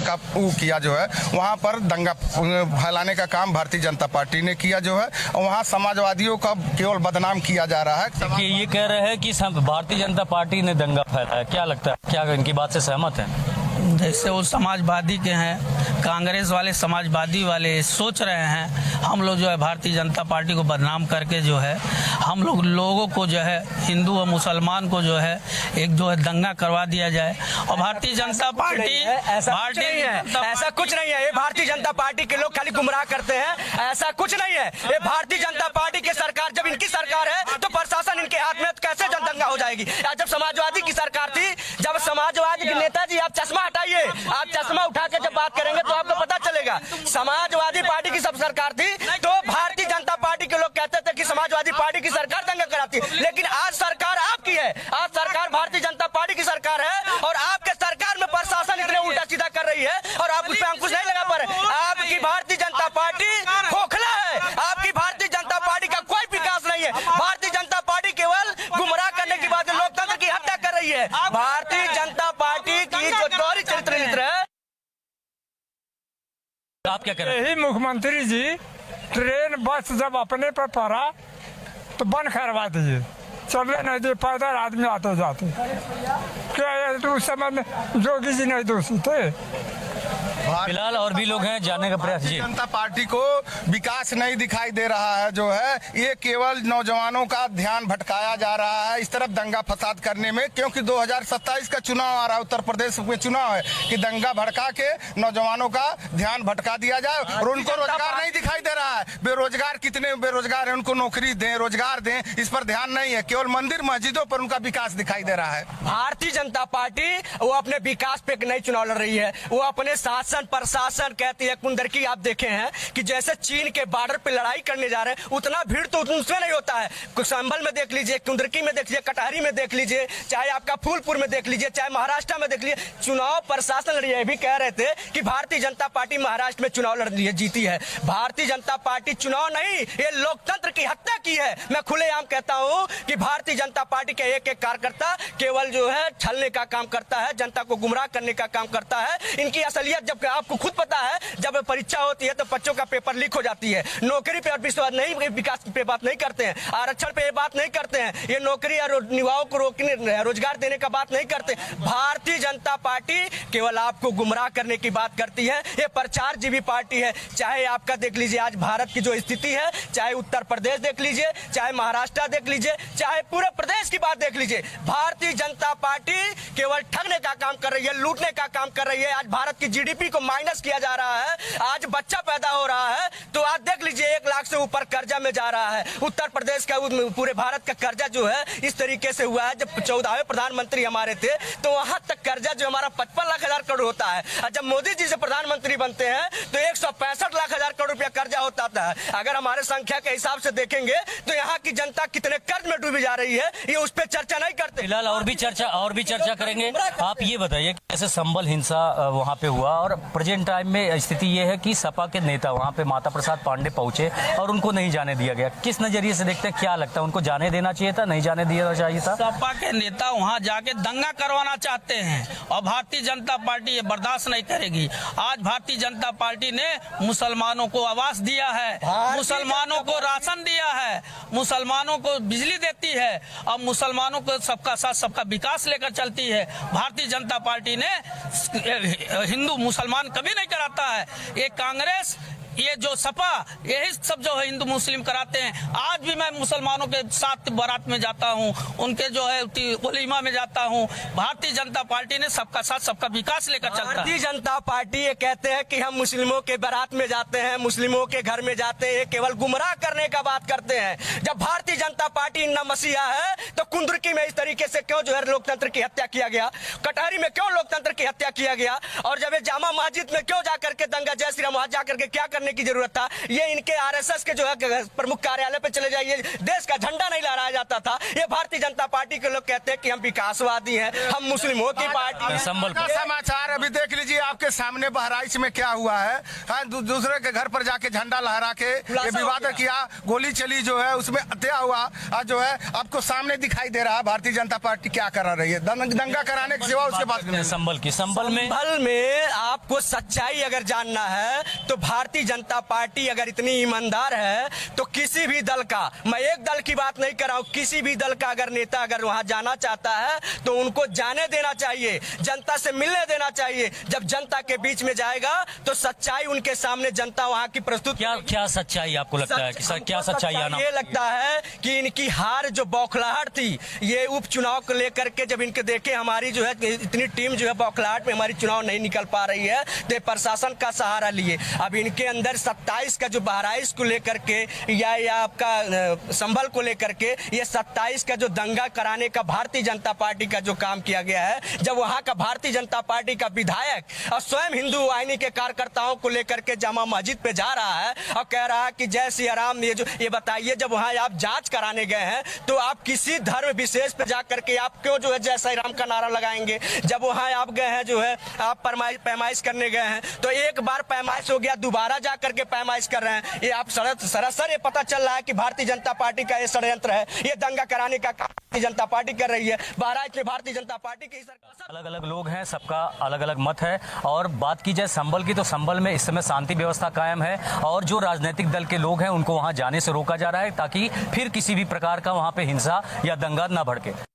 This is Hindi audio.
का किया जो है, वहाँ पर दंगा फैलाने का काम भारतीय जनता पार्टी ने किया जो है, और वहाँ समाजवादियों का केवल बदनाम किया जा रहा है। ये कह रहे हैं कि भारतीय जनता पार्टी ने दंगा फैलाया, क्या लगता है, क्या इनकी बात से सहमत है? जैसे वो समाजवादी के हैं, कांग्रेस वाले समाजवादी वाले सोच रहे हैं हम लोग जो है भारतीय जनता पार्टी को बदनाम करके जो है हम लोगों को जो है हिंदू और मुसलमान को जो है एक जो है दंगा करवा दिया जाए। और भारतीय जनता पार्टी ऐसा कुछ नहीं है। ये भारतीय जनता पार्टी के लोग खाली गुमराह करते हैं, ऐसा कुछ नहीं है। ये भारतीय जनता पार्टी की सरकार, जब इनकी सरकार है तो प्रशासन इनके हाथ में, तो कैसे दंगा हो जाएगी? जब समाजवादी की सरकार थी, जब समाजवादी के नेताजी, आप चश्मा हटाइए, आप चश्मा उठा के जब बात करेंगे तो आपको पता चलेगा। समाजवादी पार्टी की सब सरकार थी तो भारतीय जनता पार्टी के लोग कहते थे कि समाजवादी पार्टी की सरकार दंगा कराती है, लेकिन आज सरकार आपकी है, आज सरकार भारतीय जनता पार्टी की सरकार है और आपके सरकार में प्रशासन इतने उल्टा सीधा कर रही है और आप उस पर अंकुश नहीं लगा पा रहे। आपकी भारतीय जनता पार्टी खोखला है, आपकी भारतीय जनता पार्टी का कोई विकास नहीं है। भारतीय जनता पार्टी केवल गुमराह करने की बात, लोकतंत्र की हत्या कर रही है। भारतीय जनता पार्टी की जो दोहरी चरित्र है। आप क्या कह रहे हैं? यही मुख्यमंत्री जी ट्रेन बस जब अपने पर पड़ा तो बंद करवा दिए, चलने नहीं दिए, पैदल आदमी आते जाते। क्या तो उस समय में योगी जी नहीं दोषी थे? फिलहाल और भी लोग हैं, जानने का प्रयास। जी, जनता पार्टी को विकास नहीं दिखाई दे रहा है जो है, ये केवल नौजवानों का ध्यान भटकाया जा रहा है इस तरफ दंगा फसाद करने में, क्योंकि 2027 का चुनाव आ रहा है, उत्तर प्रदेश में चुनाव है कि दंगा भड़का के नौजवानों का ध्यान भटका दिया जाए और उनको रोजगार नहीं दिखाई दे रहा है। बेरोजगार कितने बेरोजगार है, उनको नौकरी दें, रोजगार दें, इस पर ध्यान नहीं है। केवल मंदिर मस्जिदों पर उनका विकास दिखाई दे रहा है। भारतीय जनता पार्टी वो अपने विकास पे नई चुनाव लड़ रही है, वो अपने शासन प्रशासन कहती है। कुंदरकी आप देखे हैं कि जैसे चीन के बॉर्डर पे लड़ाई करने जा रहे हैं, उतना भीड़ तो उसमें नहीं होता है। संभल में देख लीजिए, कुंदरकी में देख लीजिए, कटहरी में देख लीजिए, चाहे आपका फूलपुर में देख लीजिए, चाहे महाराष्ट्र में देख लीजिए, चुनाव प्रशासन लड़ी है। भी कह रहे थे कि भारतीय जनता पार्टी महाराष्ट्र में चुनाव लड़ रही है, जीती है। भारतीय जनता पार्टी चुनाव नहीं, ये लोकतंत्र की हत्या की है। मैं खुलेआम कहता हूं कि भारतीय जनता पार्टी के एक कार्यकर्ता केवल जो है छलने का काम करता है, जनता को गुमराह करने का काम करता है। इनकी असलियत जब आपको खुद पता है, जब परीक्षा होती है तो बच्चों का पेपर लीक हो जाती है। नौकरी पे और विश्वास नहीं, विकास पे बात नहीं करते हैं, आरक्षण पे बात नहीं करते हैं, ये नौकरी और युवाओं को रोकने, रोजगार देने का बात नहीं करते। भारतीय जनता पार्टी केवल आपको गुमराह करने की बात करती है। ये प्रचार जीवी पार्टी है। चाहे आपका देख लीजिए आज भारत की जो स्थिति है, चाहे उत्तर प्रदेश देख लीजिए, चाहे महाराष्ट्र देख लीजिए, चाहे पूरे प्रदेश की बात देख लीजिए, भारतीय जनता पार्टी केवल ठगने का काम कर रही है, लूटने का काम कर रही है। आज भारत की जीडीपी को माइनस किया जा रहा है। आज बच्चा पैदा हो रहा है तो आज देख लीजिए 1 लाख से ऊपर कर्जा में जा रहा है। उत्तर प्रदेश का, पूरे भारत का कर्जा जो है इस तरीके से हुआ है। जब 14वें प्रधानमंत्री हमारे थे तो वहां तक कर्जा जो हमारा 55 लाख हजार करोड़ होता है, और जब मोदी जी से प्रधानमंत्री बनते हैं तो 165 लाख हजार करोड़ रुपया कर्जा होता था। अगर हमारे संख्या के हिसाब से देखेंगे तो यहाँ की जनता कितने कर्ज में डूबी जा रही है, ये उस पर चर्चा नहीं करते। फिलहाल और भी चर्चा करेंगे। आप ये बताइए कैसे संभल हिंसा वहाँ पे हुआ, और प्रेजेंट टाइम में स्थिति ये है कि सपा के नेता वहाँ पे माता प्रसाद पांडे पहुंचे और उनको नहीं जाने दिया गया। किस नजरिए से देखते हैं, क्या लगता है, उनको जाने देना चाहिए था, नहीं जाने देना चाहिए था? सपा के नेता वहाँ जाके दंगा करवाना चाहते हैं और भारतीय जनता पार्टी ये बर्दाश्त नहीं करेगी। आज भारतीय जनता पार्टी ने मुसलमानों को आवास दिया है, मुसलमानों को राशन दिया है, मुसलमानों को बिजली देती है और मुसलमानों को सबका साथ सबका विकास लेकर चलती है। भारतीय जनता पार्टी ने हिंदू मुसलमान कभी नहीं कराता है। ये कांग्रेस, ये जो सपा, यही सब जो है हिंदू मुस्लिम कराते हैं। आज भी मैं मुसलमानों के साथ बारात में जाता हूँ, उनके जो है वलीमा में जाता हूँ। भारतीय जनता पार्टी ने सबका साथ सबका विकास लेकर चलता है। भारतीय जनता पार्टी ये कहते हैं कि हम मुस्लिमों के बारात में जाते हैं, मुस्लिमों के घर में जाते हैं, केवल गुमराह करने का बात करते हैं। जब भारतीय जनता पार्टी न मसीहा है तो कुंदरकी में इस तरीके से क्यों जो है लोकतंत्र की हत्या किया गया, कटहरी में क्यों लोकतंत्र की हत्या किया गया, और जब जामा मस्जिद में क्यों जाकर के दंगा जय श्री राम वहां जाकर के क्या करने की जरूरत था। ये इनके आरएसएस के जो है प्रमुख कार्यालय पे चले जाइए, देश का झंडा नहीं लहराया जाता था। ये भारतीय जनता पार्टी के लोग कहते हैं कि हम विकासवादी हैं, हम मुस्लिमों की पार्टी हैं। संभल का समाचार अभी देख लीजिए, आपके सामने बहराइच में क्या हुआ है। हाँ, दूसरे के घर पर जाके झंडा लहरा के ये विवाद किया, गोली चली जो है, उसमें हत्या हुआ। आज जो है आपको सामने दिखाई दे रहा है भारतीय जनता पार्टी क्या कर रही है। दंगा कराने के सिवा उसके पास नहीं। संभल की संभल में आपको सच्चाई अगर जानना है तो भारतीय जनता पार्टी अगर इतनी ईमानदार है तो किसी भी दल का, मैं एक दल की बात नहीं कर रहा हूं, किसी भी दल का अगर नेता अगर वहां जाना चाहता है तो उनको जाने देना चाहिए, जनता से मिलने देना चाहिए। जब जनता के बीच में जाएगा तो सच्चाई उनके सामने जनता वहां की प्रस्तुत। क्या सच्चाई आपको लगता है कि क्या सच्चाई आना? ये लगता है कि इनकी हार जो बौखलाहट थी ये उपचुनाव को लेकर के, जब इनके देखे हमारी जो है इतनी टीम जो है बौखलाहट में हमारी चुनाव नहीं निकल पा रही है, तो प्रशासन का सहारा लिए अब इनके अंदर 27 का जो बहराइच को लेकर के या आपका संभल को लेकर के ये 27 का जो दंगा कराने का भारतीय जनता पार्टी का जो काम किया गया है, जब वहां का भारतीय जनता पार्टी का विधायक और स्वयं हिंदू वाहिनी के कार्यकर्ताओं को लेकर के जामा मस्जिद पे जा रहा है और कह रहा है कि जय सिया राम, ये बताइए जब वहां आप जांच कराने गए हैं तो आप किसी धर्म विशेष पे जाकर के आप क्यों जो है जय सिया राम का नारा लगाएंगे? जब वहां आप गए हैं जो है आप पैमाइश करने गए हैं तो एक बार पैमाइश हो गया, दोबारा जा करके पैमाइश कर रहे हैं। ये आप सरासर ये पता चल रहा है कि भारतीय जनता पार्टी का ये षड्यंत्र है, ये दंगा कराने का काम भारतीय जनता पार्टी कर रही है। बहराइच में भारतीय जनता पार्टी की सरकार, अलग अलग लोग हैं, सबका अलग अलग मत है। और बात की जाए संभल की तो संभल में इस समय शांति व्यवस्था कायम है और जो राजनीतिक दल के लोग हैं उनको वहां जाने से रोका जा रहा है ताकि फिर किसी भी प्रकार का वहां पे हिंसा या दंगा न भड़के।